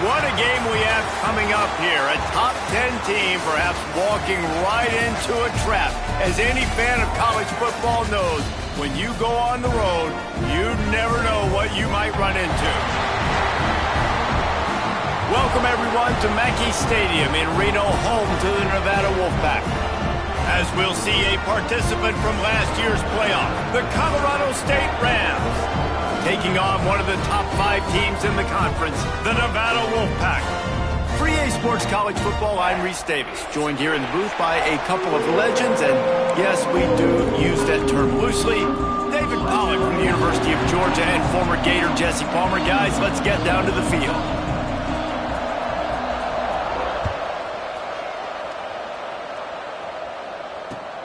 What a game we have coming up here. A top 10 team perhaps walking right into a trap. As any fan of college football knows, when you go on the road, you never know what you might run into. Welcome, everyone, to Mackey Stadium in Reno, home to the Nevada Wolfpack. As we'll see a participant from last year's playoff, the Colorado State Rams, taking on one of the top 5 teams in the conference, the Nevada Wolfpack. For EA Sports College Football, I'm Reese Davis, joined here in the booth by a couple of legends, and yes, we do use that term loosely. David Pollack from the University of Georgia and former Gator Jesse Palmer. Guys, let's get down to the field.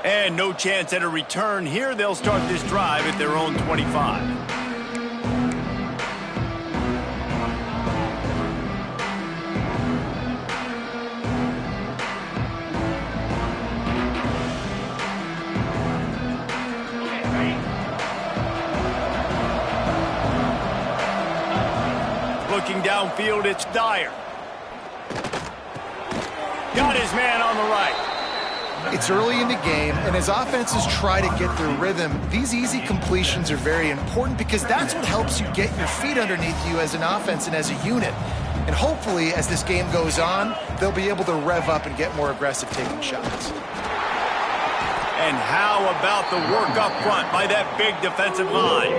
And no chance at a return here. They'll start this drive at their own 25. Looking downfield, it's Dyer. Got his man on the right. It's early in the game, and as offenses try to get their rhythm, these easy completions are very important because that's what helps you get your feet underneath you as an offense and as a unit. And hopefully, as this game goes on, they'll be able to rev up and get more aggressive taking shots. And how about the work up front by that big defensive line?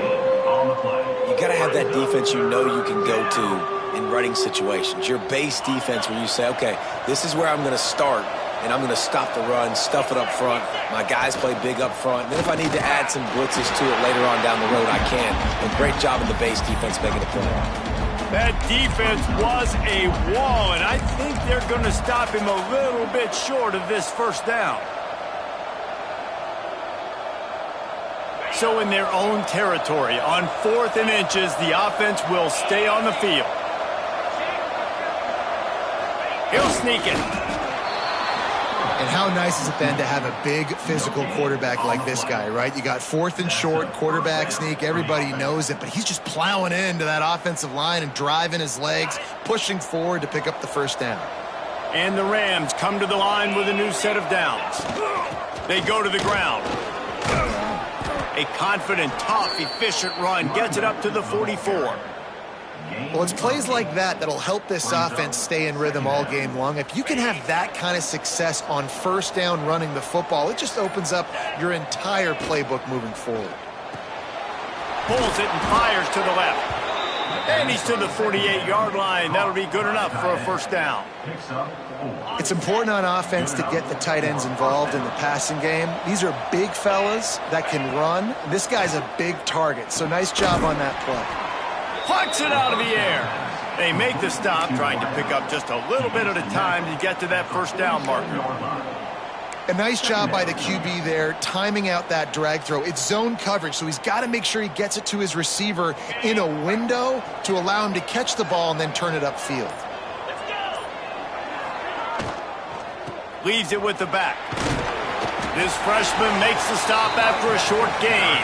You got to have that defense you know you can go to in running situations. Your base defense where you say, okay, this is where I'm going to start. And I'm going to stop the run, stuff it up front. My guys play big up front. And then if I need to add some blitzes to it later on down the road, I can. And great job in the base defense making a play. That defense was a wall, and I think they're going to stop him a little bit short of this first down. So in their own territory, on 4th and inches, the offense will stay on the field. He'll sneak it. And how nice is it then to have a big physical quarterback like this guy, right? You got 4th and short, quarterback sneak, everybody knows it, but he's just plowing into that offensive line and driving his legs, pushing forward to pick up the first down. And the Rams come to the line with a new set of downs. They go to the ground. A confident, tough, efficient run gets it up to the 44. Well, it's plays like that that'll help this offense stay in rhythm all game long. If you can have that kind of success on first down running the football, it just opens up your entire playbook moving forward. Pulls it and fires to the left. And he's to the 48-yard line. That'll be good enough for a first down. It's important on offense to get the tight ends involved in the passing game. These are big fellas that can run. This guy's a big target, so nice job on that play. Plucks it out of the air. They make the stop, trying to pick up just a little bit at a time to get to that first down marker. A nice job by the QB there, timing out that drag throw. It's zone coverage, so he's got to make sure he gets it to his receiver in a window to allow him to catch the ball and then turn it upfield. Leaves it with the back. This freshman makes the stop after a short gain.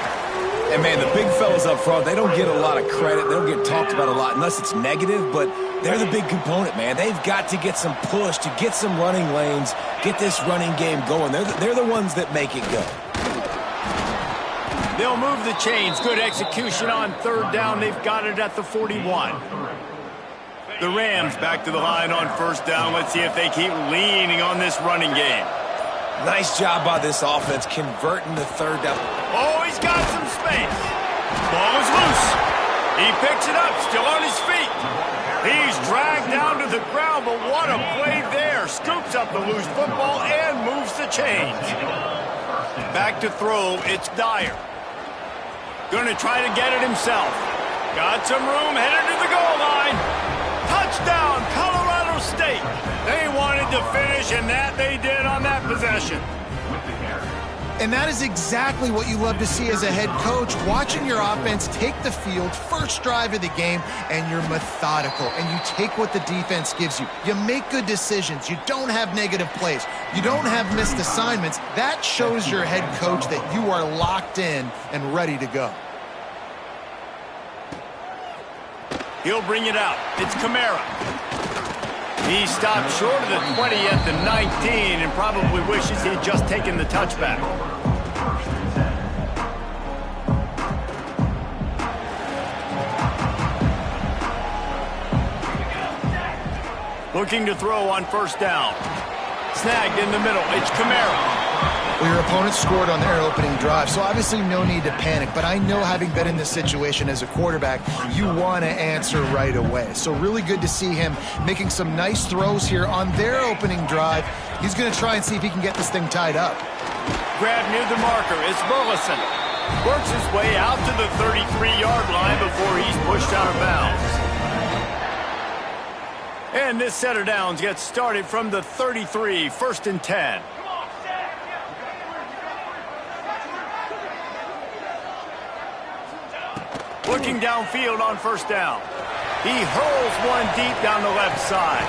And, man, the big fellas up front, they don't get a lot of credit. They don't get talked about a lot unless it's negative, but they're the big component, man. They've got to get some push, to get some running lanes, get this running game going. They're the ones that make it go. They'll move the chains. Good execution on third down. They've got it at the 41. The Rams back to the line on first down. Let's see if they keep leaning on this running game. Nice job by this offense converting the third down. Oh, he's got some space. Ball is loose. He picks it up, still on his feet. He's dragged down to the ground, but what a play there. Scoops up the loose football and moves the chains. Back to throw, it's Dyer. Going to try to get it himself. Got some room, headed to the goal line. Touchdown, Colorado State. They wanted to finish, and that they did on that possession. And that is exactly what you love to see as a head coach, watching your offense take the field, first drive of the game, and you're methodical, and you take what the defense gives you. You make good decisions. You don't have negative plays. You don't have missed assignments. That shows your head coach that you are locked in and ready to go. He'll bring it out. It's Kamara. He stopped short of the 20 at the 19 and probably wishes he'd just taken the touchback. Looking to throw on first down. Snagged in the middle. It's Kamara. Well, your opponent scored on their opening drive, so obviously no need to panic. But I know, having been in this situation as a quarterback, you want to answer right away. So really good to see him making some nice throws here on their opening drive. He's going to try and see if he can get this thing tied up. Grab near the marker. It's Burleson. Works his way out to the 33-yard line before he's pushed out of bounds. And this set of downs gets started from the 33, 1st and 10. Looking downfield on first down. He hurls one deep down the left side.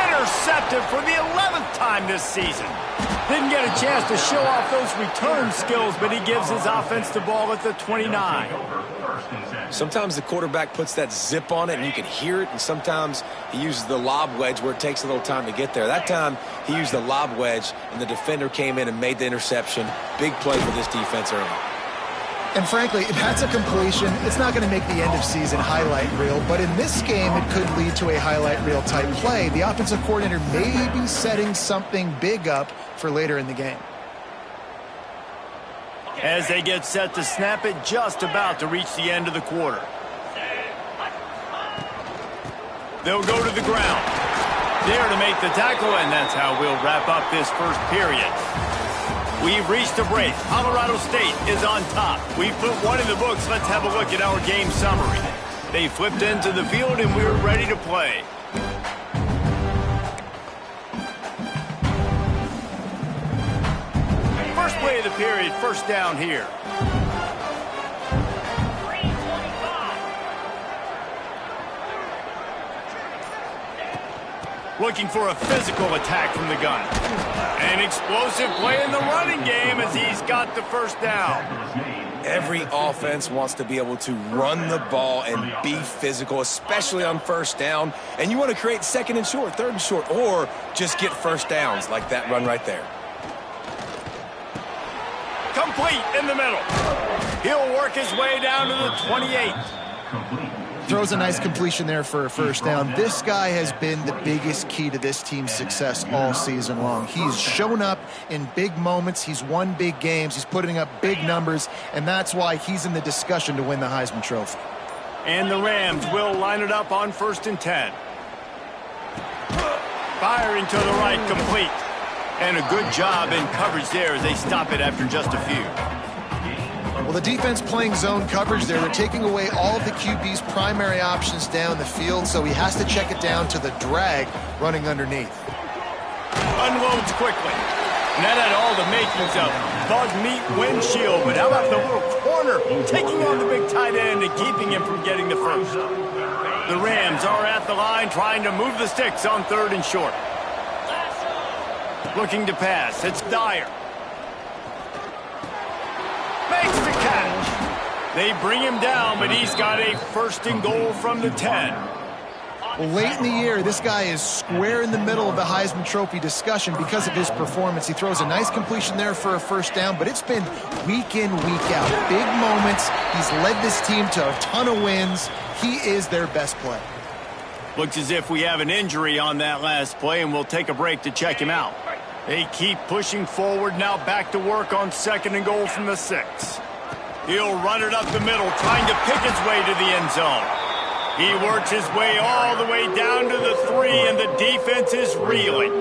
Intercepted for the 11th time this season. Didn't get a chance to show off those return skills, but he gives his offense the ball at the 29. Sometimes the quarterback puts that zip on it and you can hear it, and sometimes he uses the lob wedge where it takes a little time to get there. That time he used the lob wedge and the defender came in and made the interception. Big play for this defense early. And frankly, if that's a completion, it's not going to make the end-of-season highlight reel. But in this game, it could lead to a highlight reel type play. The offensive coordinator may be setting something big up for later in the game. As they get set to snap it, just about to reach the end of the quarter. They'll go to the ground. There to make the tackle, and that's how we'll wrap up this first period. We've reached a break. Colorado State is on top. We've put one in the books. Let's have a look at our game summary. They flipped into the field, and we're ready to play. First play of the period, first down here. Looking for a physical attack from the gun. An explosive play in the running game as he's got the first down. Every offense wants to be able to run the ball and be physical, especially on first down. And you want to create second and short, third and short, or just get first downs like that run right there. Complete in the middle. He'll work his way down to the 28. Throws a nice completion there for a first down. This guy has been the biggest key to this team's success all season long. He's shown up in big moments. He's won big games. He's putting up big numbers, and that's why he's in the discussion to win the Heisman Trophy. And the Rams will line it up on 1st and 10. Firing to the right, complete. And a good job in coverage there as they stop it after just a few. Well, the defense playing zone coverage there. They're taking away all of the QB's primary options down the field, so he has to check it down to the drag running underneath. Unloads quickly. And that had all the makings of bug meat windshield, but how about the little corner taking on the big tight end and keeping him from getting the first? The Rams are at the line trying to move the sticks on 3rd and short. Looking to pass. It's Dyer. Makes the catch. They bring him down, but he's got a 1st and goal from the 10. Well, late in the year, this guy is square in the middle of the Heisman Trophy discussion because of his performance. He throws a nice completion there for a first down, but it's been week in, week out. Big moments. He's led this team to a ton of wins. He is their best player. Looks as if we have an injury on that last play, and we'll take a break to check him out. They keep pushing forward, now back to work on 2nd and goal from the 6. He'll run it up the middle, trying to pick his way to the end zone. He works his way all the way down to the 3, and the defense is reeling.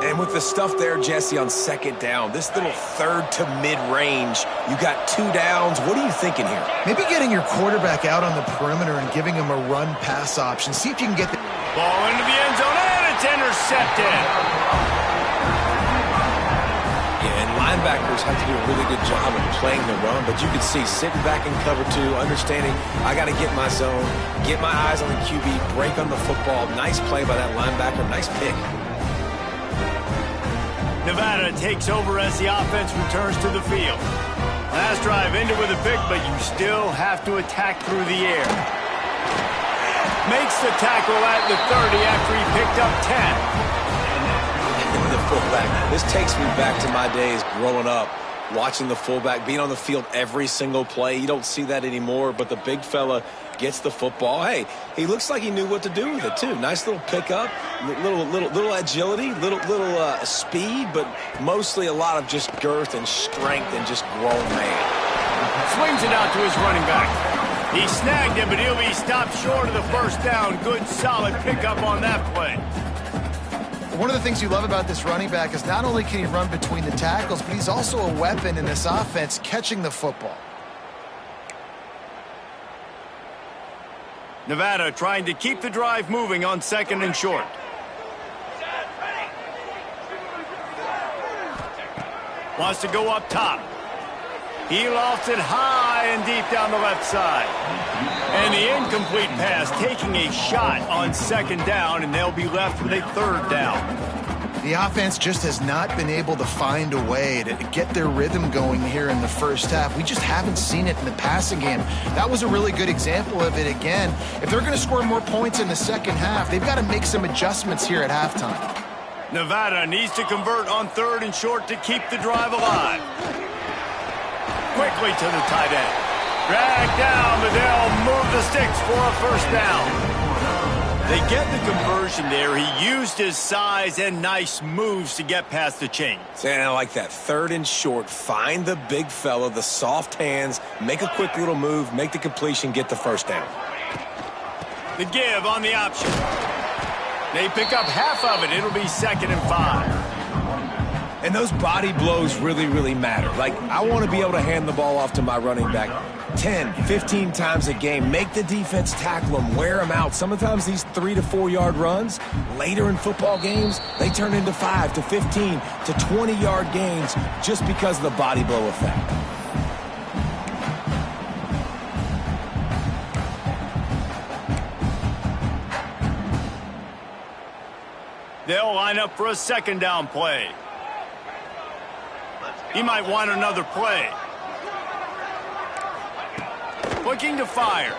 And with the stuff there, Jesse, on 2nd down, this little 3rd to mid-range, you got 2 downs. What are you thinking here? Maybe getting your quarterback out on the perimeter and giving him a run-pass option. See if you can get the ball into the end zone, and it's intercepted. Linebackers have to do a really good job of playing the run, but you can see sitting back in cover 2, understanding I got to get my zone, get my eyes on the QB, break on the football. Nice play by that linebacker. Nice pick. Nevada takes over as the offense returns to the field. Last drive ended with a pick, but you still have to attack through the air. Makes the tackle at the 30 after he picked up 10. The fullback. This takes me back to my days growing up, watching the fullback being on the field every single play. You don't see that anymore, but the big fella gets the football. Hey, he looks like he knew what to do with it too. Nice little pickup, little agility, little speed, but mostly a lot of just girth and strength and just grown man. Swings it out to his running back. He snagged him, but he'll be stopped short of the first down. Good, solid pickup on that play. One of the things you love about this running back is not only can he run between the tackles, but he's also a weapon in this offense catching the football. Nevada trying to keep the drive moving on 2nd and short. Wants to go up top. He lofts it high and deep down the left side. And the incomplete pass taking a shot on 2nd down, and they'll be left with a 3rd down. The offense just has not been able to find a way to get their rhythm going here in the first half. We just haven't seen it in the passing game. That was a really good example of it again. If they're going to score more points in the second half, they've got to make some adjustments here at halftime. Nevada needs to convert on 3rd and short to keep the drive alive. Quickly to the tight end. Dragged down, but they'll move the sticks for a first down. They get the conversion there. He used his size and nice moves to get past the chains. And I like that. 3rd and short. Find the big fella, the soft hands, make a quick little move, make the completion, get the first down. The give on the option. They pick up half of it. It'll be 2nd and 5. And those body blows really, really matter. Like, I want to be able to hand the ball off to my running back 10, 15 times a game. Make the defense tackle them, wear them out. Sometimes these 3 to 4 yard runs, later in football games, they turn into 5 to 15 to 20 yard gains just because of the body blow effect. They'll line up for a 2nd down play. He might want another play. Looking to fire.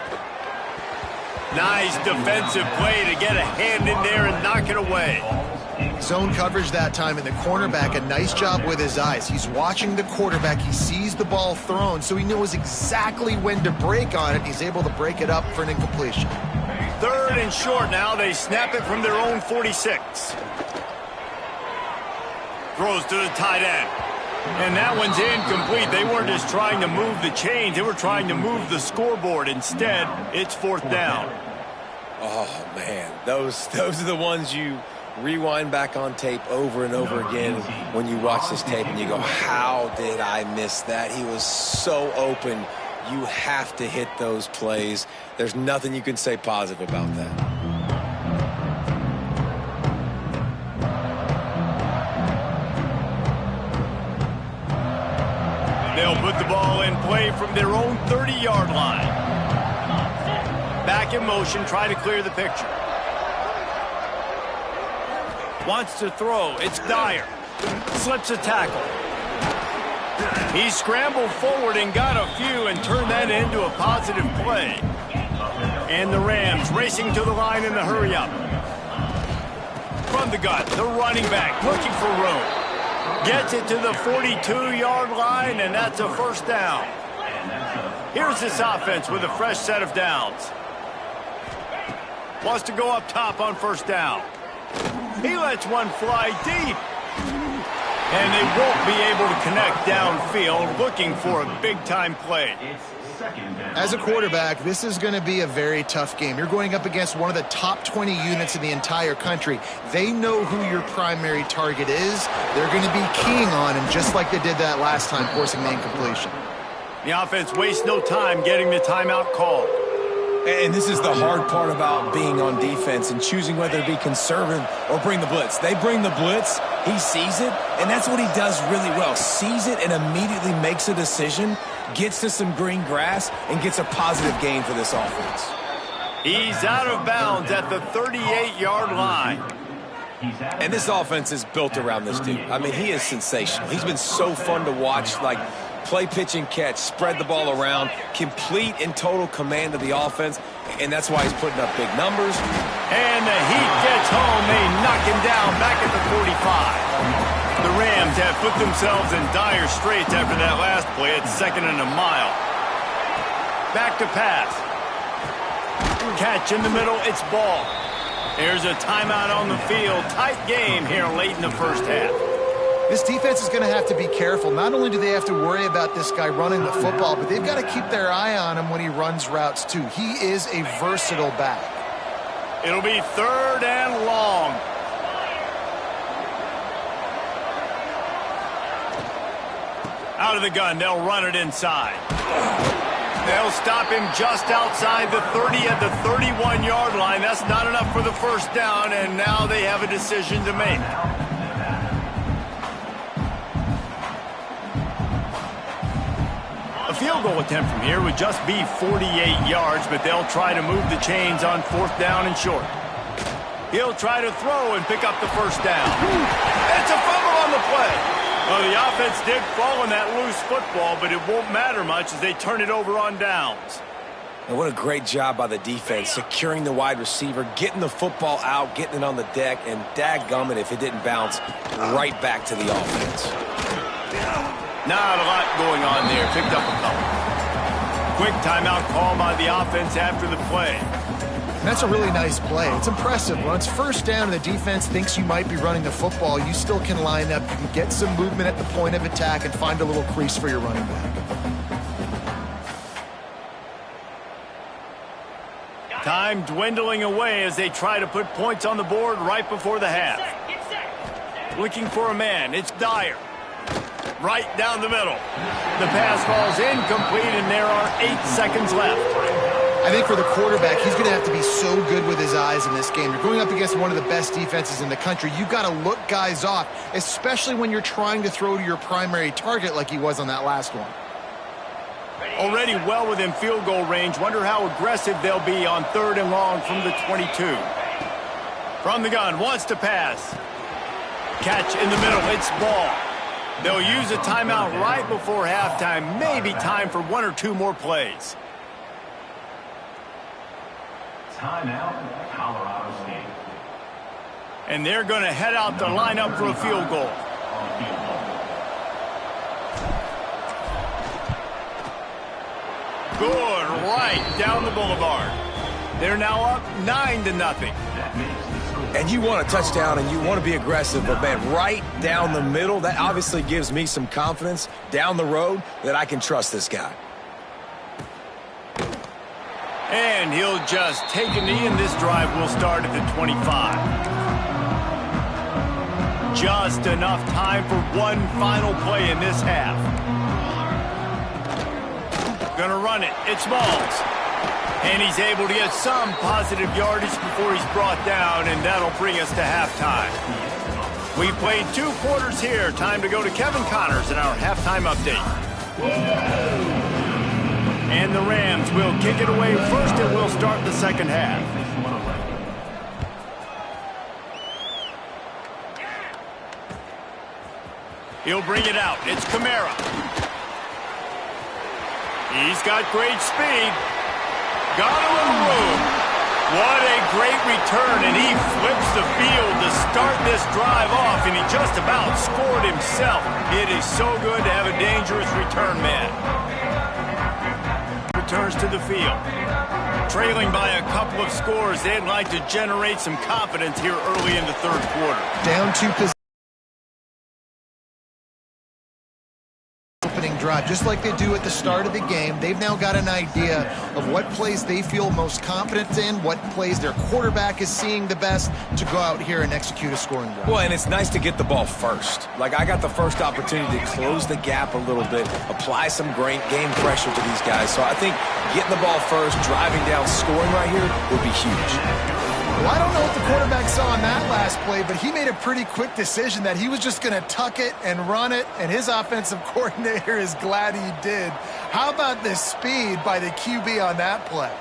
Nice defensive play to get a hand in there and knock it away. Zone coverage that time, and the cornerback, a nice job with his eyes. He's watching the quarterback. He sees the ball thrown, so he knows exactly when to break on it. He's able to break it up for an incompletion. 3rd and short now. They snap it from their own 46. Throws to the tight end. And that one's incomplete. They weren't just trying to move the chains. They were trying to move the scoreboard. Instead, it's 4th down. Oh, man. Those are the ones you rewind back on tape over and over again when you watch this tape and you go, how did I miss that? He was so open. You have to hit those plays. There's nothing you can say positive about that. They'll put the ball in play from their own 30-yard line. Back in motion, try to clear the picture. Wants to throw. It's Dyer. Slips a tackle. He scrambled forward and got a few and turned that into a positive play. And the Rams racing to the line in the hurry-up. From the gun, the running back looking for room. Gets it to the 42-yard line, and that's a first down. Here's this offense with a fresh set of downs. Wants to go up top on first down. He lets one fly deep. And they won't be able to connect downfield, looking for a big-time play. As a quarterback, this is going to be a very tough game. You're going up against one of the top 20 units in the entire country. They know who your primary target is. They're going to be keying on him, just like they did that last time, forcing the incompletion. The offense wastes no time getting the timeout called. And this is the hard part about being on defense and choosing whether to be conservative or bring the blitz. They bring the blitz, he sees it, and that's what he does really well. Sees it and immediately makes a decision, gets to some green grass, and gets a positive gain for this offense. He's out of bounds at the 38-yard line. And this offense is built around this dude. I mean, he is sensational. He's been so fun to watch. Like, Play, pitch, and catch. Spread the ball around. Complete and total command of the offense. And that's why he's putting up big numbers. And the heat gets home. They knock him down back at the 45. The Rams have put themselves in dire straits after that last play at 2nd and a mile. Back to pass. Catch in the middle. It's ball. There's a timeout on the field. Tight game here late in the first half. This defense is going to have to be careful. Not only do they have to worry about this guy running the football, but they've got to keep their eye on him when he runs routes too. He is a versatile back. It'll be 3rd and long. Out of the gun, they'll run it inside. They'll stop him just outside the 30 at the 31-yard line. That's not enough for the first down, and now they have a decision to make. A field goal attempt from here would just be 48 yards, but they'll try to move the chains on 4th down and short. He'll try to throw and pick up the first down. It's a fumble on the play. Well, the offense did fall on that loose football, but it won't matter much as they turn it over on downs. And what a great job by the defense, securing the wide receiver, getting the football out, getting it on the deck, and dadgummit if it didn't bounce right back to the offense. Not a lot going on there. Picked up a couple. Quick timeout call by the offense after the play. And that's a really nice play. It's impressive. When it's 1st down and the defense thinks you might be running the football, you still can line up. You can get some movement at the point of attack and find a little crease for your running back. Time dwindling away as they try to put points on the board right before the half. Looking for a man. It's Dyer. Right down the middle. The pass falls incomplete, and there are 8 seconds left. I think for the quarterback, he's going to have to be so good with his eyes in this game. You're going up against one of the best defenses in the country. You've got to look guys off, especially when you're trying to throw to your primary target like he was on that last one. Already well within field goal range. Wonder how aggressive they'll be on 3rd and long from the 22. From the gun, wants to pass. Catch in the middle, it's ball. They'll use a timeout right before halftime. Maybe time for 1 or 2 more plays. Timeout, Colorado State. And they're going to head out to line up for a field goal. Good, right down the boulevard. They're now up 9-0. And you want a touchdown and you want to be aggressive, but man, right down the middle, that obviously gives me some confidence down the road that I can trust this guy. And he'll just take a knee, and this drive will start at the 25. Just enough time for one final play in this half. Gonna run it. It's Smalls. And he's able to get some positive yardage before he's brought down, and that'll bring us to halftime. We've played 2 quarters here. Time to go to Kevin Connors in our halftime update. And the Rams will kick it away first, and we'll start the second half. He'll bring it out. It's Kamara. He's got great speed. Got a little room. What a great return, and he flips the field to start this drive off, and he just about scored himself. It is so good to have a dangerous return man. Returns to the field. Trailing by a couple of scores, they'd like to generate some confidence here early in the third quarter. Down 2 positions. Opening drive, just like they do at the start of the game. They've now got an idea of what plays they feel most confident in, what plays their quarterback is seeing the best to go out here and execute a scoring drive. Well, and it's nice to get the ball first. Like, I got the first opportunity to close the gap a little bit, apply some great game pressure to these guys. So I think getting the ball first, driving down, scoring right here would be huge. Well, I don't know what the quarterback saw in that last play, but he made a pretty quick decision that he was just going to tuck it and run it, and his offensive coordinator is glad he did. How about the speed by the QB on that play?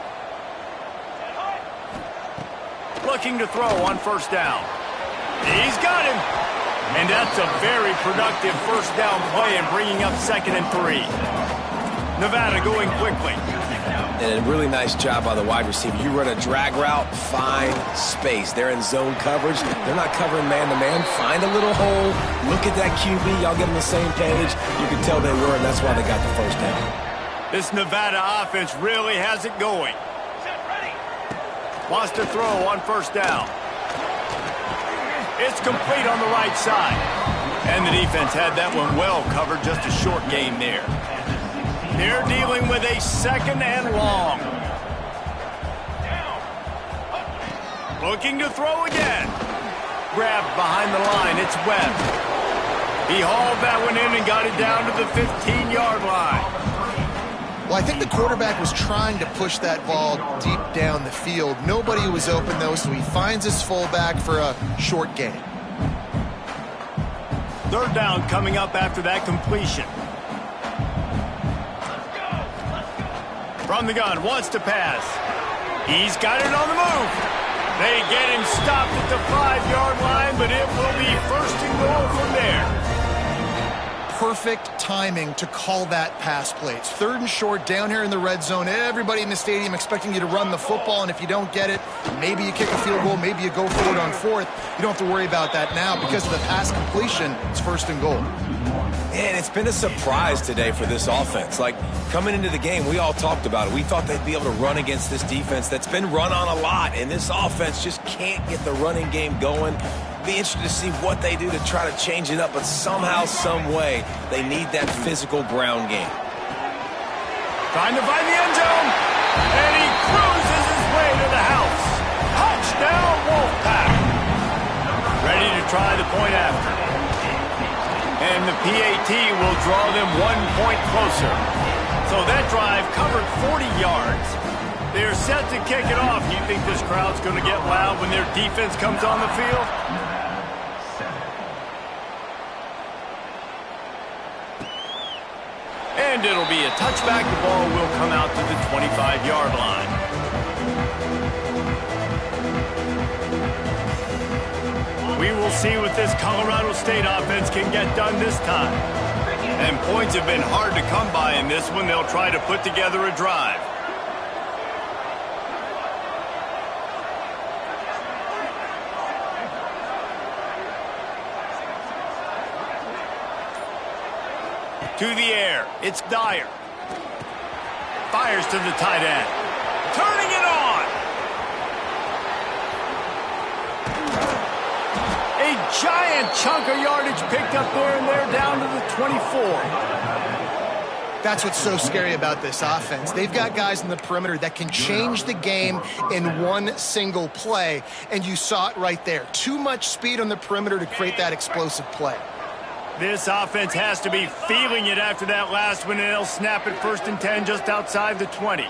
Looking to throw on first down. He's got him. And that's a very productive first down play and bringing up 2nd and 3. Nevada going quickly. And a really nice job by the wide receiver. You run a drag route, find space. They're in zone coverage. They're not covering man-to-man. Find a little hole. Look at that QB. Y'all get on the same page. You can tell they were, and that's why they got the first down. This Nevada offense really has it going. Wants to throw on first down. It's complete on the right side. And the defense had that one well covered. Just a short gain there. They're dealing with a 2nd and long. Looking to throw again. Grabbed behind the line. It's Webb. He hauled that one in and got it down to the 15-yard line. Well, I think the quarterback was trying to push that ball deep down the field. Nobody was open, though, so he finds his fullback for a short gain. 3rd down coming up after that completion. From the gun, wants to pass. He's got it on the move. They get him stopped at the 5-yard line, but it will be 1st and goal from there. Perfect timing to call that pass play. It's 3rd and short down here in the red zone. Everybody in the stadium expecting you to run the football, and if you don't get it, maybe you kick a field goal, maybe you go for it on 4th. You don't have to worry about that now. Because of the pass completion, it's 1st and goal. And it's been a surprise today for this offense. Like, coming into the game, we all talked about it. We thought they'd be able to run against this defense that's been run on a lot, and this offense just can't get the running game going. Be interested to see what they do to try to change it up, but somehow, some way, they need that physical ground game. Trying to find the end zone, and he cruises his way to the house. Touchdown, Wolfpack. Ready to try the point after. And the PAT will draw them 1 point closer. So that drive covered 40 yards. They're set to kick it off. You think this crowd's going to get loud when their defense comes on the field? And it'll be a touchback. The ball will come out to the 25-yard line. We will see what this Colorado State offense can get done this time. And points have been hard to come by in this one. They'll try to put together a drive. To the air, it's Dyer. Fires to the tight end. Turning it on. A giant chunk of yardage picked up there, and they're down to the 24. That's what's so scary about this offense. They've got guys in the perimeter that can change the game in one single play, and you saw it right there. Too much speed on the perimeter to create that explosive play. This offense has to be feeling it after that last one, and they'll snap it 1st and 10 just outside the 20.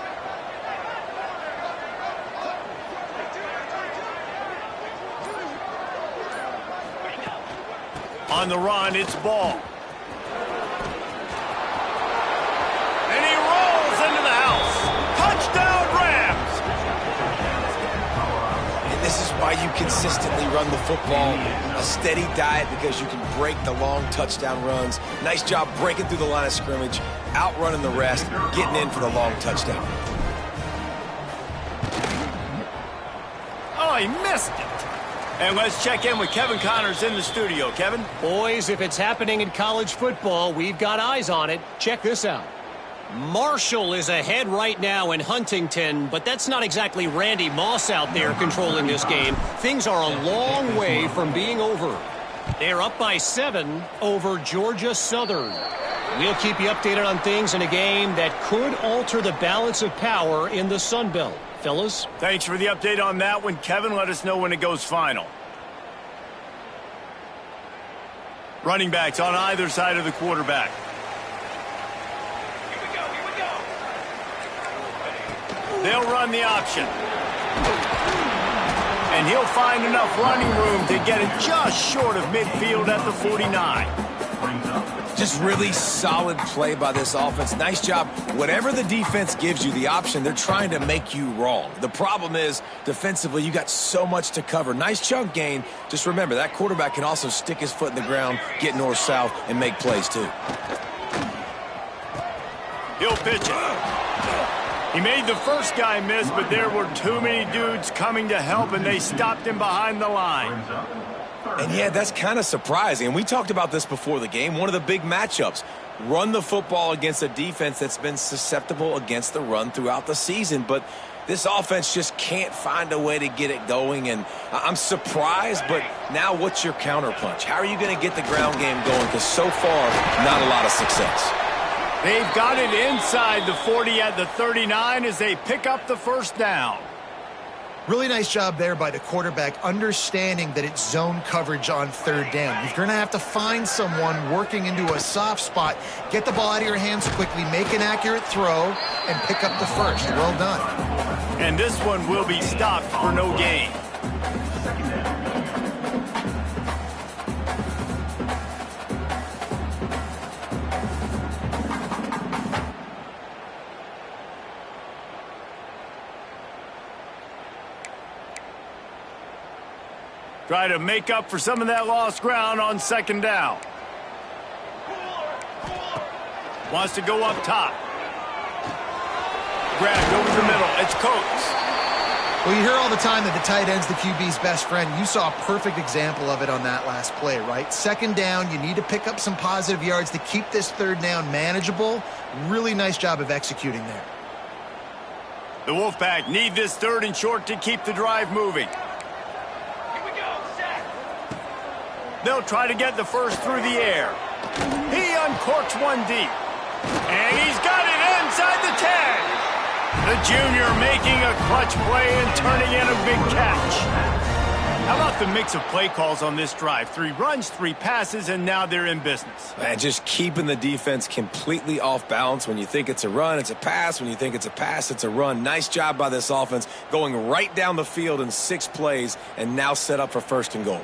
On the run, it's Ball. And he rolls into the house. Touchdown, Rams! And this is why you consistently run the football. A steady diet because you can break the long touchdown runs. Nice job breaking through the line of scrimmage, outrunning the rest, getting in for the long touchdown. Oh, he missed it. And let's check in with Kevin Connors in the studio. Kevin? Boys, if it's happening in college football, we've got eyes on it. Check this out. Marshall is ahead right now in Huntington, but that's not exactly Randy Moss out there controlling this game. Things are a long way from being over. They're up by 7 over Georgia Southern. We'll keep you updated on things in a game that could alter the balance of power in the Sun Belt. Fellas? Thanks for the update on that one, Kevin. Let us know when it goes final. Running backs on either side of the quarterback. They'll run the option. And he'll find enough running room to get it just short of midfield at the 49. Just really solid play by this offense. Nice job. Whatever the defense gives you the option, they're trying to make you wrong. The problem is, defensively, you got so much to cover. Nice chunk gain. Just remember, that quarterback can also stick his foot in the ground, get north-south, and make plays too. He'll pitch it. He made the first guy miss, but there were too many dudes coming to help, and they stopped him behind the line. And yeah, that's kind of surprising. And we talked about this before the game. One of the big matchups. Run the football against a defense that's been susceptible against the run throughout the season. But this offense just can't find a way to get it going. And I'm surprised, but now what's your counterpunch? How are you going to get the ground game going? Because so far, not a lot of success. They've got it inside the 40 at the 39 as they pick up the first down. Really nice job there by the quarterback, understanding that it's zone coverage on third down. You're going to have to find someone working into a soft spot, get the ball out of your hands quickly, make an accurate throw, and pick up the first. Well done. And this one will be stopped for no gain. Try to make up for some of that lost ground on second down. Wants to go up top. Grabbed over the middle. It's Coates. Well, you hear all the time that the tight end's the QB's best friend. You saw a perfect example of it on that last play, right? Second down, you need to pick up some positive yards to keep this third down manageable. Really nice job of executing there. The Wolfpack need this third and short to keep the drive moving. They'll try to get the first through the air. He uncorks one deep. And he's got it inside the 10. The junior making a clutch play and turning in a big catch. How about the mix of play calls on this drive? 3 runs, 3 passes, and now they're in business. Man, just keeping the defense completely off balance. When you think it's a run, it's a pass. When you think it's a pass, it's a run. Nice job by this offense, going right down the field in 6 plays and now set up for first and goal.